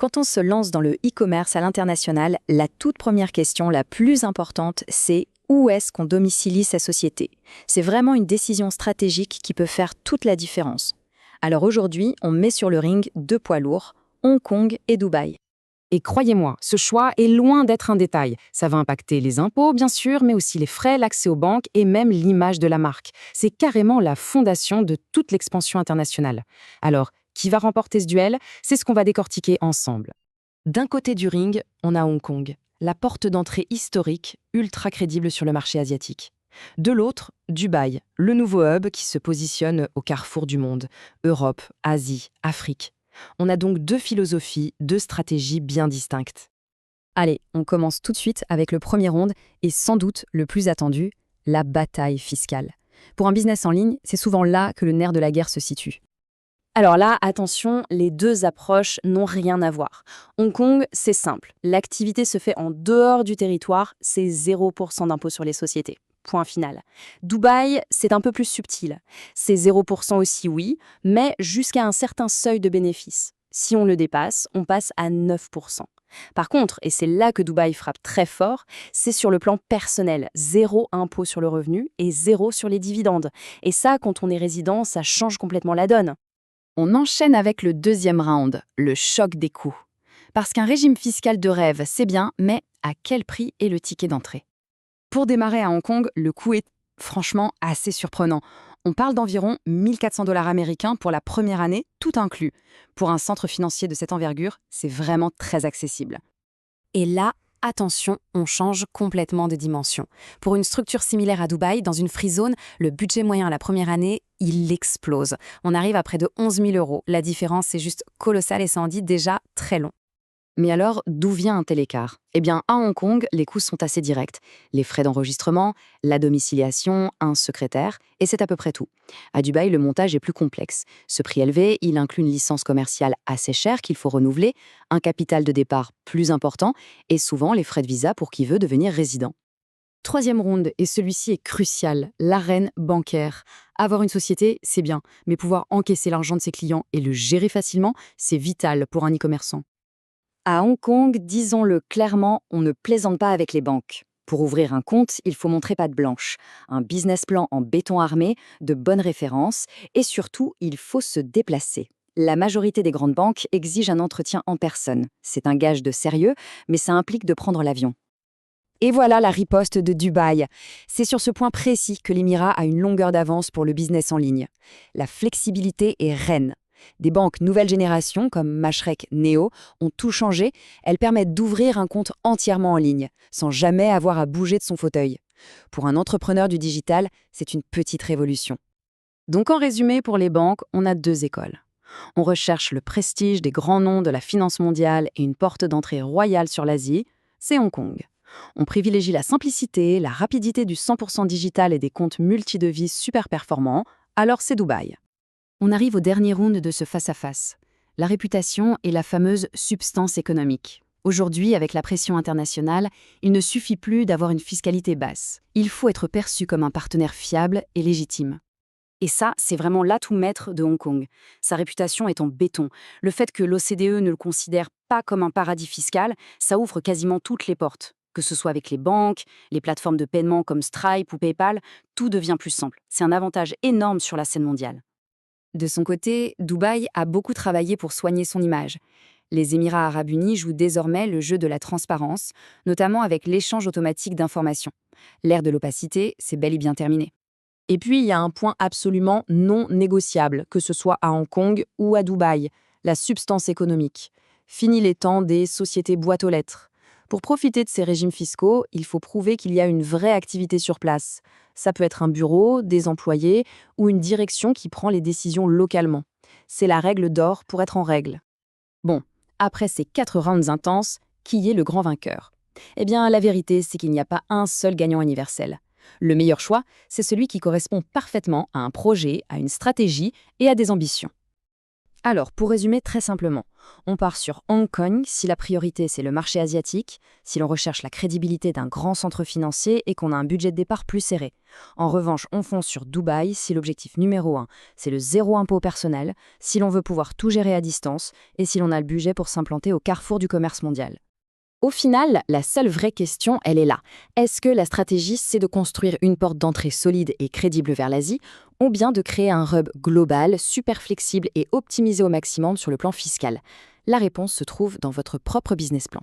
Quand on se lance dans le e-commerce à l'international, la toute première question la plus importante, c'est où est-ce qu'on domicilie sa société? C'est vraiment une décision stratégique qui peut faire toute la différence. Alors aujourd'hui, on met sur le ring deux poids lourds, Hong Kong et Dubaï. Et croyez-moi, ce choix est loin d'être un détail. Ça va impacter les impôts, bien sûr, mais aussi les frais, l'accès aux banques et même l'image de la marque. C'est carrément la fondation de toute l'expansion internationale. Alors, qui va remporter ce duel? C'est ce qu'on va décortiquer ensemble. D'un côté du ring, on a Hong Kong, la porte d'entrée historique, ultra crédible sur le marché asiatique. De l'autre, Dubaï, le nouveau hub qui se positionne au carrefour du monde, Europe, Asie, Afrique. On a donc deux philosophies, deux stratégies bien distinctes. Allez, on commence tout de suite avec le premier round et sans doute le plus attendu, la bataille fiscale. Pour un business en ligne, c'est souvent là que le nerf de la guerre se situe. Alors là, attention, les deux approches n'ont rien à voir. Hong Kong, c'est simple. L'activité se fait en dehors du territoire, c'est 0% d'impôt sur les sociétés. Point final. Dubaï, c'est un peu plus subtil. C'est 0% aussi, oui, mais jusqu'à un certain seuil de bénéfice. Si on le dépasse, on passe à 9%. Par contre, et c'est là que Dubaï frappe très fort, c'est sur le plan personnel. 0 impôt sur le revenu et 0 sur les dividendes. Et ça, quand on est résident, ça change complètement la donne. On enchaîne avec le deuxième round, le choc des coûts. Parce qu'un régime fiscal de rêve, c'est bien, mais à quel prix est le ticket d'entrée? Pour démarrer à Hong Kong, le coût est franchement assez surprenant. On parle d'environ 1400 $ américains pour la première année, tout inclus. Pour un centre financier de cette envergure, c'est vraiment très accessible. Et là, attention, on change complètement de dimension. Pour une structure similaire à Dubaï, dans une free zone, le budget moyen à la première année, il explose. On arrive à près de 11 000 €. La différence est juste colossale et ça en dit déjà très long. Mais alors, d'où vient un tel écart? Eh bien, à Hong Kong, les coûts sont assez directs. Les frais d'enregistrement, la domiciliation, un secrétaire, et c'est à peu près tout. À Dubaï, le montage est plus complexe. Ce prix élevé, il inclut une licence commerciale assez chère qu'il faut renouveler, un capital de départ plus important, et souvent les frais de visa pour qui veut devenir résident. Troisième round, et celui-ci est crucial, l'arène bancaire. Avoir une société, c'est bien, mais pouvoir encaisser l'argent de ses clients et le gérer facilement, c'est vital pour un e-commerçant. À Hong Kong, disons-le clairement, on ne plaisante pas avec les banques. Pour ouvrir un compte, il faut montrer patte blanche, un business plan en béton armé, de bonnes références et surtout, il faut se déplacer. La majorité des grandes banques exigent un entretien en personne. C'est un gage de sérieux, mais ça implique de prendre l'avion. Et voilà la riposte de Dubaï. C'est sur ce point précis que l'Émirat a une longueur d'avance pour le business en ligne. La flexibilité est reine. Des banques nouvelle génération comme Mashreq Neo ont tout changé. Elles permettent d'ouvrir un compte entièrement en ligne, sans jamais avoir à bouger de son fauteuil. Pour un entrepreneur du digital, c'est une petite révolution. Donc en résumé, pour les banques, on a deux écoles. On recherche le prestige des grands noms de la finance mondiale et une porte d'entrée royale sur l'Asie, c'est Hong Kong. On privilégie la simplicité, la rapidité du 100% digital et des comptes multi-devises super performants, alors c'est Dubaï. On arrive au dernier round de ce face-à-face. La réputation et la fameuse substance économique. Aujourd'hui, avec la pression internationale, il ne suffit plus d'avoir une fiscalité basse. Il faut être perçu comme un partenaire fiable et légitime. Et ça, c'est vraiment l'atout maître de Hong Kong. Sa réputation est en béton. Le fait que l'OCDE ne le considère pas comme un paradis fiscal, ça ouvre quasiment toutes les portes. Que ce soit avec les banques, les plateformes de paiement comme Stripe ou PayPal, tout devient plus simple. C'est un avantage énorme sur la scène mondiale. De son côté, Dubaï a beaucoup travaillé pour soigner son image. Les Émirats arabes unis jouent désormais le jeu de la transparence, notamment avec l'échange automatique d'informations. L'ère de l'opacité, c'est bel et bien terminé. Et puis, il y a un point absolument non négociable, que ce soit à Hong Kong ou à Dubaï, la substance économique. Fini les temps des sociétés boîtes aux lettres. Pour profiter de ces régimes fiscaux, il faut prouver qu'il y a une vraie activité sur place. Ça peut être un bureau, des employés ou une direction qui prend les décisions localement. C'est la règle d'or pour être en règle. Bon, après ces 4 rounds intenses, qui est le grand vainqueur? Eh bien, la vérité, c'est qu'il n'y a pas un seul gagnant universel. Le meilleur choix, c'est celui qui correspond parfaitement à un projet, à une stratégie et à des ambitions. Alors, pour résumer très simplement, on part sur Hong Kong si la priorité c'est le marché asiatique, si l'on recherche la crédibilité d'un grand centre financier et qu'on a un budget de départ plus serré. En revanche, on fonce sur Dubaï si l'objectif numéro 1 c'est le zéro impôt personnel, si l'on veut pouvoir tout gérer à distance et si l'on a le budget pour s'implanter au carrefour du commerce mondial. Au final, la seule vraie question, elle est là. Est-ce que la stratégie, c'est de construire une porte d'entrée solide et crédible vers l'Asie, ou bien de créer un hub global, super flexible et optimisé au maximum sur le plan fiscal? La réponse se trouve dans votre propre business plan.